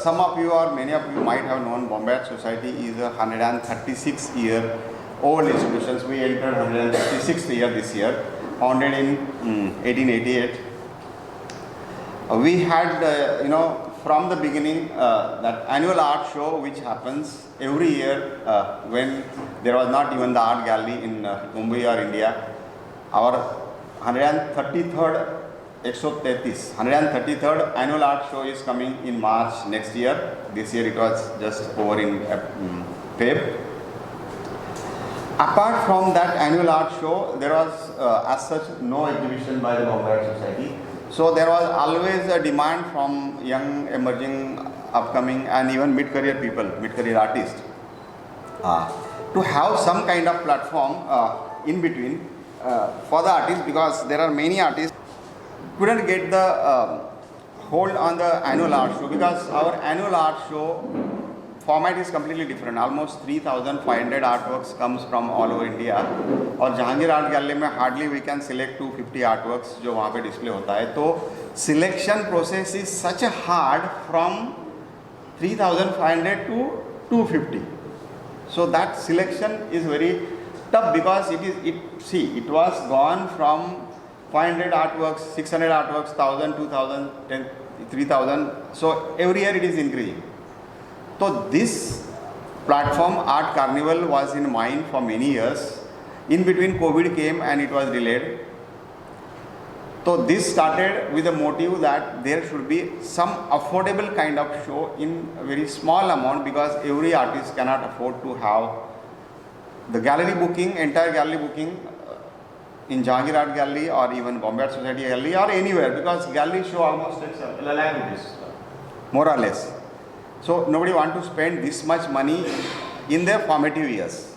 some of you or many of you might have known Bombay Art Society is a 136-year-old institution. We entered 136th year this year, founded in 1888. We had, from the beginning, that annual art show which happens every year when there was not even the art gallery in Mumbai or India. Our 133rd annual art show is coming in March next year. This year it was just over in Feb. Apart from that annual art show, there was as such no exhibition by the Bombay Art Society. So there was always a demand from young, emerging, upcoming and even mid-career people, mid-career artists to have some kind of platform in between for the artists, because there are many artists couldn't get the hold on the annual art show, because our annual art show format is completely different. Almost 3,500 artworks comes from all over India, और Jahangir art gallery में hardly we can select 250 artworks जो वहाँ पे display होता है. तो selection process is such hard from 3,500 to 250. So that selection is very tough, because it was gone from 500 artworks, 600 artworks, 1,000, 2,000, 10, 3,000. So every year it is increasing. So this platform Art Carnival was in mind for many years. In between COVID came and it was delayed. So this started with a motive that there should be some affordable kind of show in a very small amount, because every artist cannot afford to have the gallery booking, entire gallery booking in Jahangir Art Gallery or even Bombay Art Society Gallery or anywhere, because gallery show almost takes a lakh rupees, more or less. So nobody want to spend this much money in their formative years.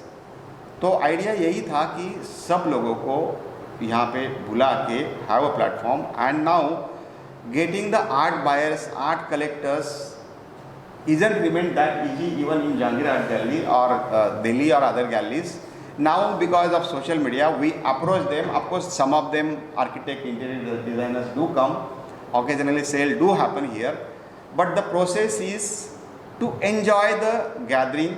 तो idea यही था कि सब लोगों को यहाँ पे बुला के have a platform, and now getting the art buyers, art collectors isn't remained that easy even in Jahangir Art Gallery or Delhi or other galleries. Now because of social media we approach them. Of course some of them architect, interior designers do come, occasionally sale do happen here, but the process is to enjoy the gathering,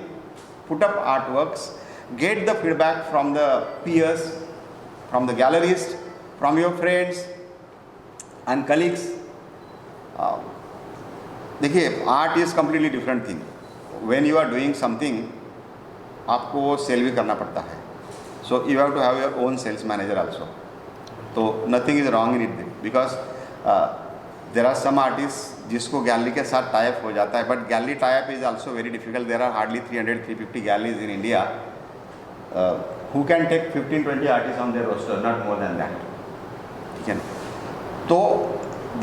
put up artworks, get the feedback from the peers, from the gallerists, from your friends and colleagues. देखिए, art is completely different thing. When you are doing something, आपको वो cell भी करना पड़ता है. So you have to have your own sales manager also. तो nothing is wrong in it, because there are some artists जिसको gallery के साथ टाइप हो जाता है, but gallery tie up is also very difficult. There are hardly 300-350 galleries in India who can take 15-20 artist on their roster, not more than that. ठीक है ना? तो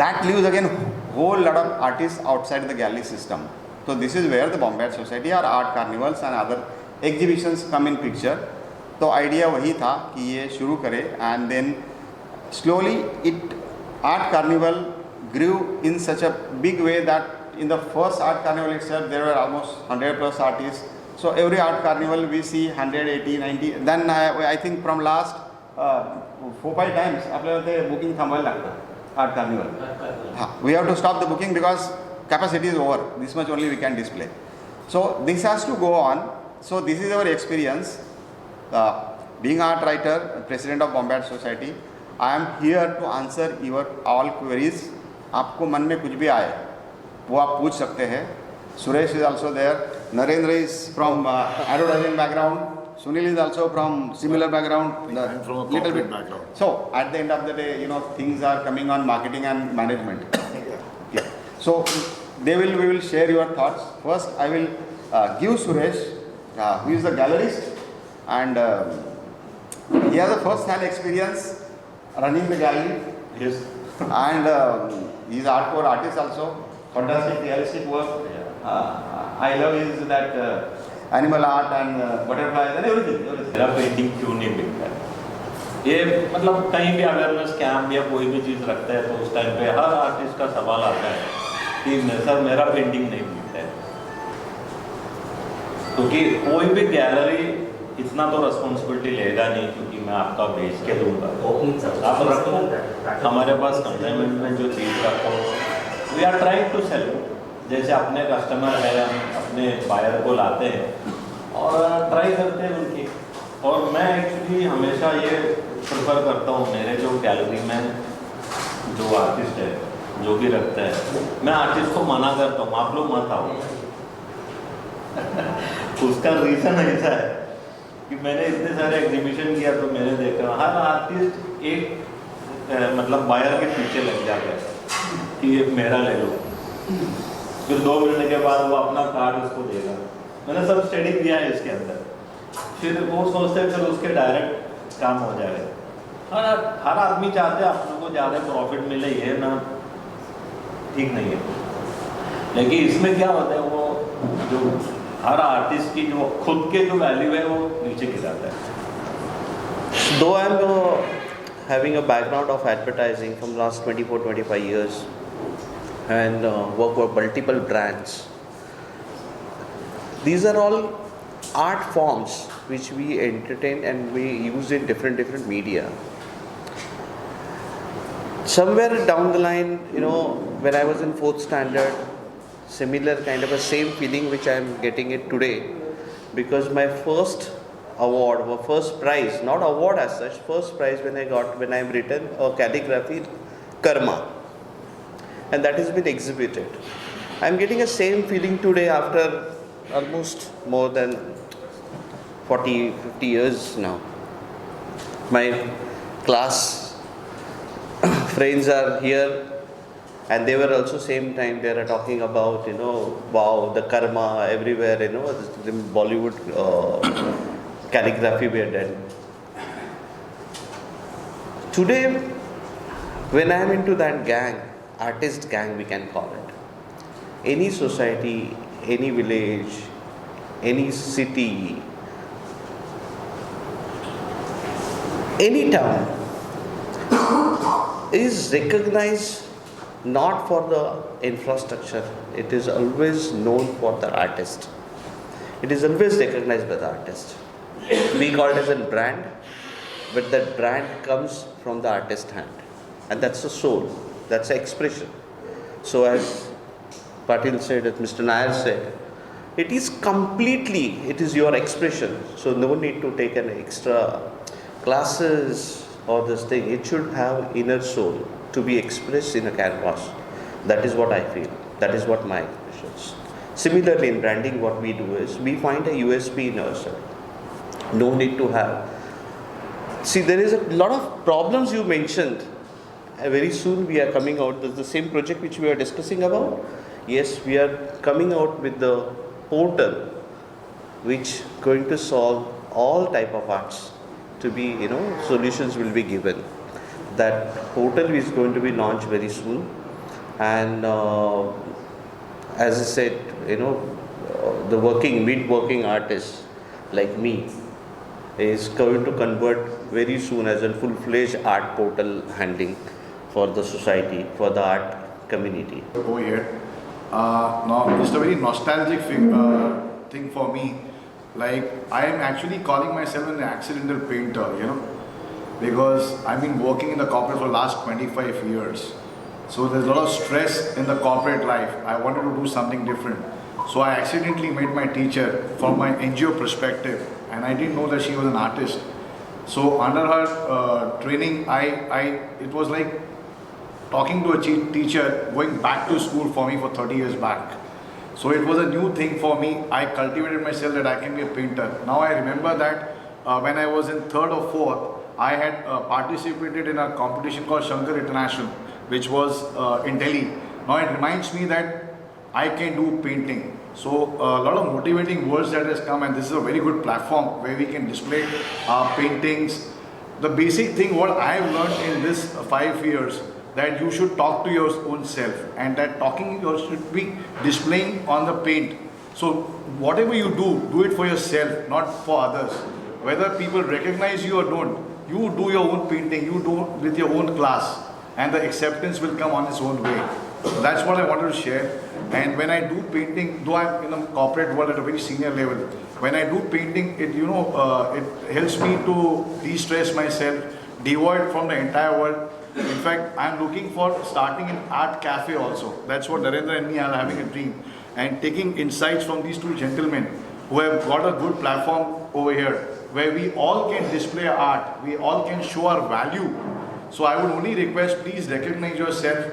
that leaves again whole lot of artist outside the gallery system. तो this is where the Bombay art society और art carnivals and other exhibitions come in picture. तो idea वही था कि ये शुरू करें, and then slowly it art carnival grew in such a big way that in the first art carnival itself there were almost 100 plus artists. So every art carnival we see 180, 90. Then I think from last 4-5 times आपल्याला ते booking थांबायला लागतं art carnival. We have to stop the booking because capacity is over. This much only we can display. So this has to go on. So this is our experience. Being art writer, president of Bombay Art Society, I am here to answer your all queries. आपको मन में कुछ भी आए वो आप पूछ सकते हैं. Suresh is also there, Narendra is from advertising background, Sunil is also from similar background, little bit background. So at the end of the day things are coming on marketing and management. So we will share your thoughts. First I will give Suresh, who is the gallerist, and he has a first hand experience running the gallery. Yes. And he is hardcore artist also, fantastic realistic work. I love his that animal art and butterflies and everything. मेरा painting क्यों नहीं बिकता है? ये मतलब कहीं भी awareness camp या कोई भी चीज़ रखता है तो उस टाइम पे हर आर्टिस्ट का सवाल आता है कि सर मेरा पेंटिंग नहीं बिकता है, क्योंकि कोई भी गैलरी इतना तो रिस्पॉन्सिबिलिटी लेगा नहीं, क्योंकि मैं आपका बेच के दूंगा. आप रखो, हमारे पास कंसाइनमेंट में जो चीज़ रखो, we are trying to sell. जैसे अपने कस्टमर है, हम अपने बायर को लाते हैं और ट्राई करते हैं उनकी। और मैं एक्चुअली हमेशा ये प्रेफर करता हूँ, मेरे जो गैलरी में जो आर्टिस्ट है जो भी रखता है, मैं आर्टिस्ट को मना करता हूँ आप लोग मत आओ। उसका रीज़न ऐसा है कि मैंने इतने सारे एग्जीबिशन किया तो मैंने देखा हर आर्टिस्ट एक मतलब बायर के पीछे लग जाता है कि ये मेरा ले लो, फिर 2 महीने के बाद वो अपना कार्ड उसको देगा। मैंने सब स्टडी किया है इसके अंदर। फिर वो सोचते हैं फिर उसके डायरेक्ट काम हो जाएगा। हर आदमी चाहते हैं अपने को ज़्यादा प्रॉफिट मिले, ये ना ठीक नहीं है। लेकिन इसमें क्या होता है, वो जो हर आर्टिस्ट की जो खुद के जो वैल्यू है वो नीचे गिराता है। Though I'm having a background of advertising from last 24-25 years and work for multiple brands, these are all art forms which we entertain and we use in different media. Somewhere down the line, when I was in 4th standard, similar kind of a same feeling which I am getting it today, because my first award or first prize, not award as such, first prize when I am written a calligraphy karma, and that has been exhibited. I am getting a same feeling today after almost more than 40-50 years now. My class friends are here and they were also same time they are talking about wow, the karma everywhere, the Bollywood calligraphy we are done. Today when I am into that gang, artist gang we can call it, any society, any village, any city, any town is recognized not for the infrastructure, it is always known for the artist. It is always recognized by the artist. We call it as a brand, but that brand comes from the artist's hand. And that's the soul, that's the expression. So as Patil said, as Mr. Nair said, it is your expression. So no need to take an extra classes or this thing. It should have inner soul to be expressed in a canvas. That is what I feel. That is what my expression is. Similarly in branding, what we do is we find a USP in ourselves. No need to have. See, there is a lot of problems you mentioned. Very soon we are coming out. There's the same project which we are discussing about. Yes, we are coming out with the portal which going to solve all type of arts. To be, solutions will be given. That portal is going to be launched very soon, and as I said, the mid-working artist like me is going to convert very soon as a full-fledged art portal handling for the society, for the art community. Over here, now it's a very nostalgic thing for me. Like, I am actually calling myself an accidental painter, because I've been working in the corporate for the last 25 years. So there's a lot of stress in the corporate life. I wanted to do something different. So I accidentally met my teacher from my NGO perspective, and I didn't know that she was an artist. So under her training, it was like talking to a teacher going back to school for me for 30 years back. So it was a new thing for me. I cultivated myself that I can be a painter. Now I remember that when I was in 3rd or 4th, I had participated in a competition called Shankar International, which was in Delhi. Now it reminds me that I can do painting. So a lot of motivating words that has come, and this is a very good platform where we can display our paintings. The basic thing what I have learned in this 5 years, that you should talk to your own self, and that talking you should be displaying on the paint. So whatever you do it for yourself, not for others. Whether people recognize you or don't, you do your own painting, you do with your own class, and the acceptance will come on its own way. So that's what I wanted to share. And when I do painting, though I'm in the corporate world at a very senior level, when I do painting, it it helps me to de-stress myself, devoid from the entire world, In fact, I'm looking for starting an art cafe also. That's what Narendra and me are having a dream. And taking insights from these two gentlemen who have got a good platform over here, where we all can display our art, we all can show our value. So I would only request, please recognize yourself.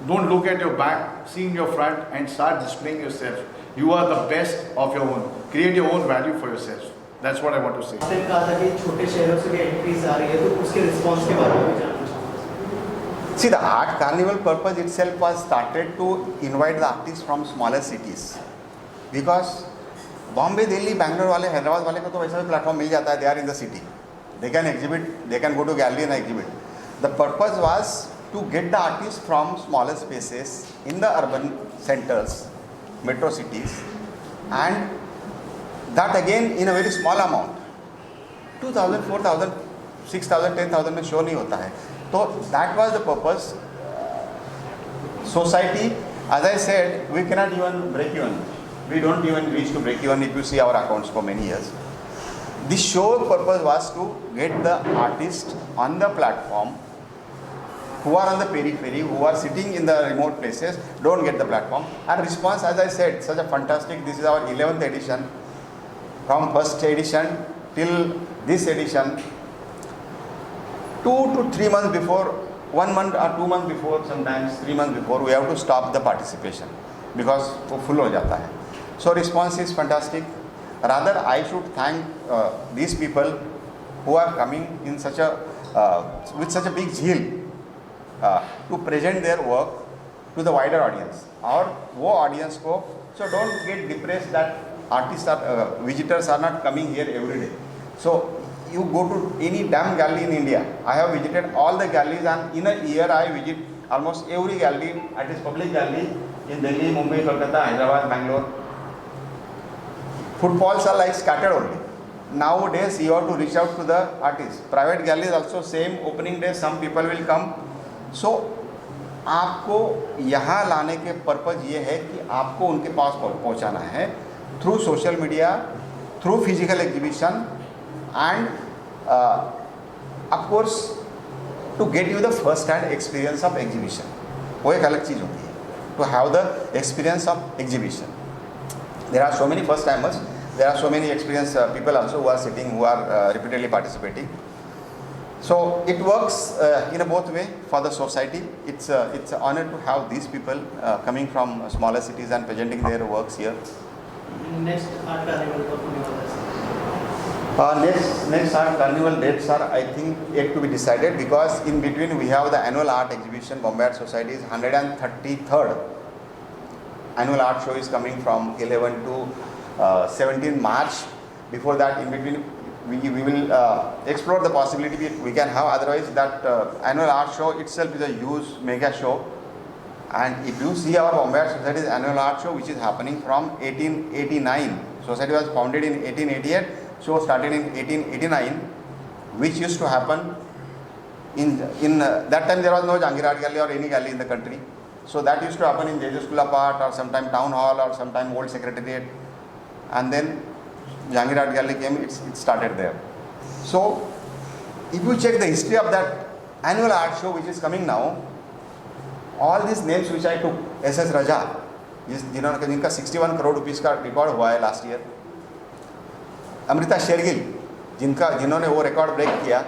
Don't look at your back, see in your front and start displaying yourself. You are the best of your own. Create your own value for yourself. That's what I want to say. आपने कहा था कि छोटे शहरों से भी entries आ रही है तो उसके रिस्पांस के बारे में भी जानना चाहूँगा। See, the art carnival purpose itself was started to invite the artists from smaller cities, because Bombay, Delhi, Bangalore वाले, हैदराबाद वाले को तो वैसा भी प्लेटफॉर्म मिल जाता है. They are in the city. They can exhibit. They can go to gallery and exhibit. The purpose was to get the artists from smaller spaces in the urban centers, metro cities, and that again in a very small amount. 2,000, 4,000, 6,000, 10,000 में show नहीं होता है. तो that was the purpose. Society, as I said, we cannot even break even. We don't even reach to break even if you see our accounts for many years. The show purpose was to get the artists on the platform who are on the periphery, who are sitting in the remote places, don't get the platform. And response, as I said, such a fantastic. This is our 11th edition. From first edition till this edition, 2 to 3 months before, 1 month or 2 months before, sometimes 3 months before, we have to stop the participation because वो full हो जाता है. So response is fantastic. Rather, I should thank these people who are coming in such a with such a big zeal to present their work to the wider audience. और वो audience को, so don't get depressed that artists are visitors are not coming here every day. So you go to any damn gallery in India. I have visited all the galleries, and in a year I visit almost every gallery, at least public gallery in Delhi, Mumbai, Kolkata, Hyderabad, Bangalore. Footfalls are like scattered only. Nowadays you have to reach out to the artists. Private galleries also same, opening day some people will come. So आपको यहाँ लाने के purpose ये है कि आपको उनके पास पहुँचाना है through social media, through physical exhibition, and of course to get you the first hand experience of exhibition. वो एक अलग चीज़ होती है, to have the experience of exhibition. There are so many first timers, there are so many experience people also who are sitting, who are repeatedly participating. So it works in a both way for the society. It's an honor to have these people coming from smaller cities and presenting their works here. Next art carnival कब होने वाला है? Next art carnival dates are, I think, yet to be decided, because in between we have the annual art exhibition. Bombay Art Society's 133rd annual art show is coming from 11 to 17 March. Before that, in between, we will explore the possibility we can have. Otherwise, that annual art show itself is a huge mega show. And if you see our Bombay Art Society's annual art show, which is happening from 1889, society was founded in 1888, show started in 1889, which used to happen in that time there was no Jangir Art Gallery or any gallery in the country. So that used to happen in Jeju School of Art, or sometime Town Hall, or sometime Old Secretariat. And then Jangir Art Gallery came, it started there. So if you check the history of that annual art show which is coming now, all these names which I took, S.S. Raja, जिनका 61 crore rupees का record हुआ है last year, Amrita Shergill जिन्होंने वो record break किया,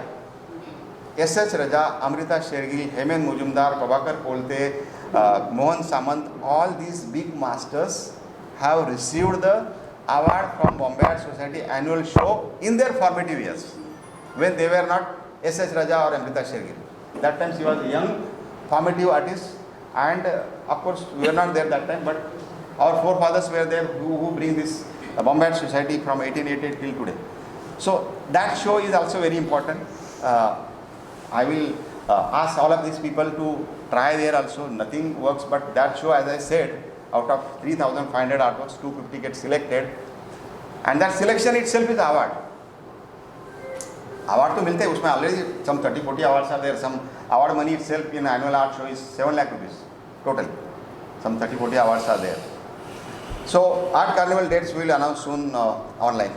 S.S. Raja, Amrita Shergill, Hemen Mujumdar, Prabhakar Kolte, Mohan Samant, all these big masters have received the award from Bombay Art Society annual show in their formative years, when they were not S.S. Raja or Amrita Shergill. That time she was a young formative artist, and of course we were not there that time, but our forefathers were there who bring this Bombay Art Society from 1888 till today. So that show is also very important. I will ask all of these people to try there also. Nothing works but that show. As I said, out of 3,500 artworks, 250 get selected, and that selection itself is award. Award तो मिलते हैं, उसमें already some 30-40 awards are there. Some award money itself in annual art show is 7 lakh rupees total. Some 30-40 awards are there. So art carnival dates we will announce soon online.